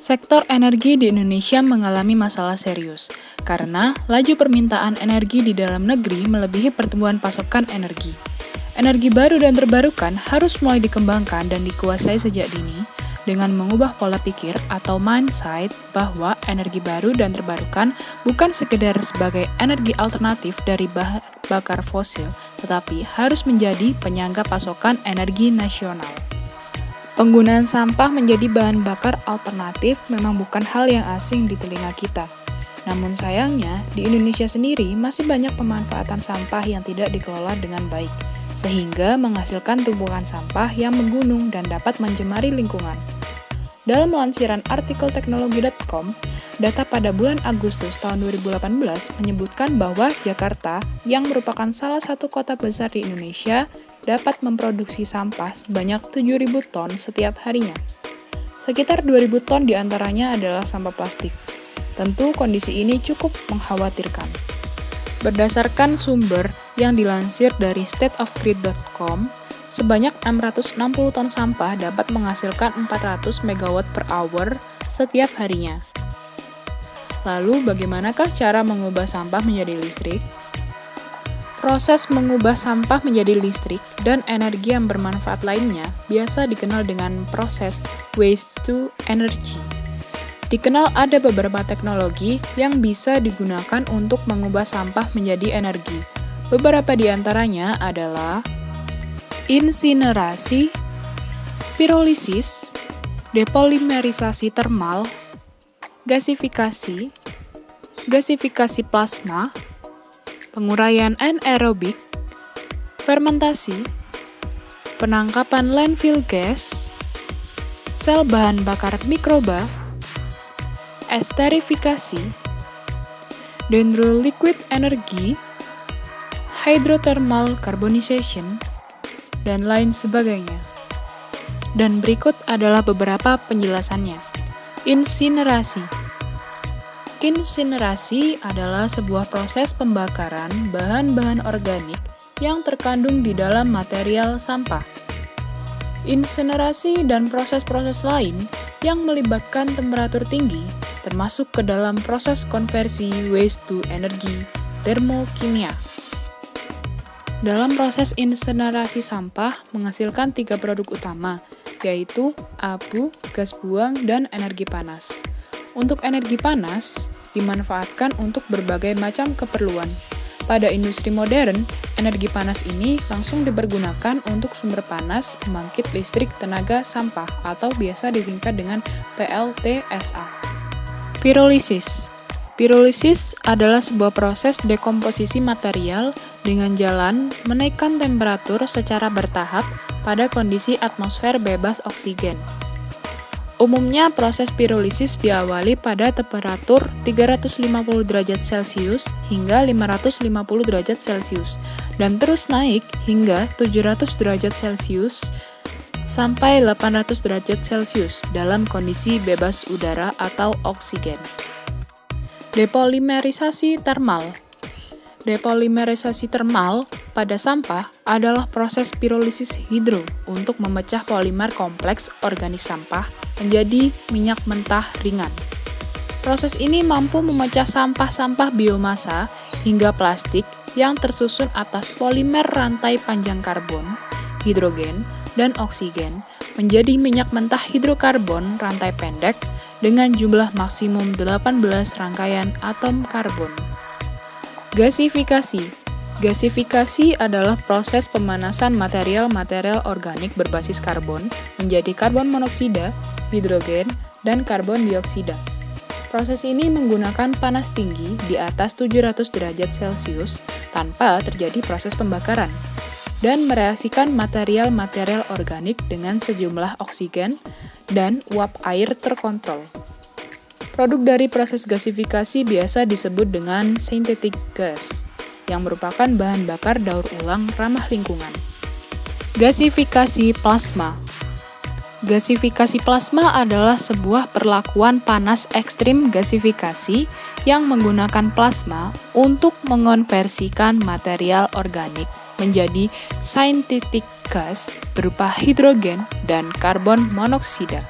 Sektor energi di Indonesia mengalami masalah serius, karena laju permintaan energi di dalam negeri melebihi pertumbuhan pasokan energi. Energi baru dan terbarukan harus mulai dikembangkan dan dikuasai sejak dini, dengan mengubah pola pikir atau mindset bahwa energi baru dan terbarukan bukan sekedar sebagai energi alternatif dari bahan bakar fosil, tetapi harus menjadi penyangga pasokan energi nasional. Penggunaan sampah menjadi bahan bakar alternatif memang bukan hal yang asing di telinga kita. Namun sayangnya, di Indonesia sendiri masih banyak pemanfaatan sampah yang tidak dikelola dengan baik, sehingga menghasilkan tumpukan sampah yang menggunung dan dapat mencemari lingkungan. Dalam lansiran artikel teknologi.com, data pada bulan Agustus tahun 2018 menyebutkan bahwa Jakarta, yang merupakan salah satu kota besar di Indonesia, dapat memproduksi sampah sebanyak 7.000 ton setiap harinya. Sekitar 2.000 ton diantaranya adalah sampah plastik. Tentu kondisi ini cukup mengkhawatirkan. Berdasarkan sumber yang dilansir dari stateofgrid.com, sebanyak 660 ton sampah dapat menghasilkan 400 MW per hour setiap harinya. Lalu bagaimanakah cara mengubah sampah menjadi listrik? Proses mengubah sampah menjadi listrik dan energi yang bermanfaat lainnya biasa dikenal dengan proses waste to energy. Dikenal ada beberapa teknologi yang bisa digunakan untuk mengubah sampah menjadi energi. Beberapa di antaranya adalah insinerasi, pirolisis, depolimerisasi termal, gasifikasi, gasifikasi plasma, penguraian anaerobik, fermentasi, penangkapan landfill gas, sel bahan bakar mikroba, esterifikasi, dendroliquid energy, hydrothermal carbonization, dan lain sebagainya. Dan berikut adalah beberapa penjelasannya. Insinerasi. Insinerasi adalah sebuah proses pembakaran bahan-bahan organik yang terkandung di dalam material sampah. Insinerasi dan proses-proses lain yang melibatkan temperatur tinggi termasuk ke dalam proses konversi waste to energy termokimia. Dalam proses insinerasi sampah menghasilkan 3 produk utama, yaitu abu, gas buang, dan energi panas. Untuk energi panas, dimanfaatkan untuk berbagai macam keperluan. Pada industri modern, energi panas ini langsung dipergunakan untuk sumber panas pembangkit listrik tenaga sampah atau biasa disingkat dengan PLTSA. Pirolisis. Pirolisis adalah sebuah proses dekomposisi material dengan jalan menaikkan temperatur secara bertahap pada kondisi atmosfer bebas oksigen. Umumnya proses pirolisis diawali pada temperatur 350 derajat Celcius hingga 550 derajat Celcius dan terus naik hingga 700 derajat Celcius sampai 800 derajat Celcius dalam kondisi bebas udara atau oksigen. Depolimerisasi termal. Depolimerisasi termal pada sampah adalah proses pirolisis hidro untuk memecah polimer kompleks organik sampah menjadi minyak mentah ringan. Proses ini mampu memecah sampah-sampah biomasa hingga plastik yang tersusun atas polimer rantai panjang karbon, hidrogen, dan oksigen menjadi minyak mentah hidrokarbon rantai pendek dengan jumlah maksimum 18 rangkaian atom karbon. Gasifikasi. Gasifikasi adalah proses pemanasan material-material organik berbasis karbon menjadi karbon monoksida, hidrogen, dan karbon dioksida. Proses ini menggunakan panas tinggi di atas 700 derajat Celcius tanpa terjadi proses pembakaran dan mereaksikan material-material organik dengan sejumlah oksigen dan uap air terkontrol. Produk dari proses gasifikasi biasa disebut dengan synthetic gas, yang merupakan bahan bakar daur ulang ramah lingkungan. Gasifikasi plasma. Gasifikasi plasma adalah sebuah perlakuan panas ekstrim gasifikasi yang menggunakan plasma untuk mengonversikan material organik menjadi synthetic gas berupa hidrogen dan karbon monoksida.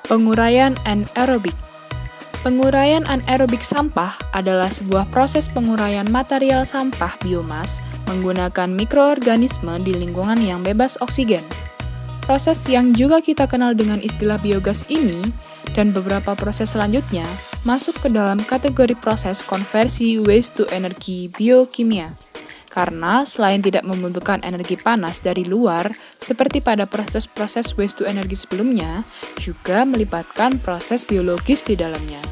Penguraian anaerobik. Penguraian anaerobik sampah adalah sebuah proses penguraian material sampah biomas menggunakan mikroorganisme di lingkungan yang bebas oksigen. Proses yang juga kita kenal dengan istilah biogas ini dan beberapa proses selanjutnya masuk ke dalam kategori proses konversi waste to energi biokimia. Karena selain tidak membutuhkan energi panas dari luar, seperti pada proses-proses waste to energi sebelumnya, juga melibatkan proses biologis di dalamnya.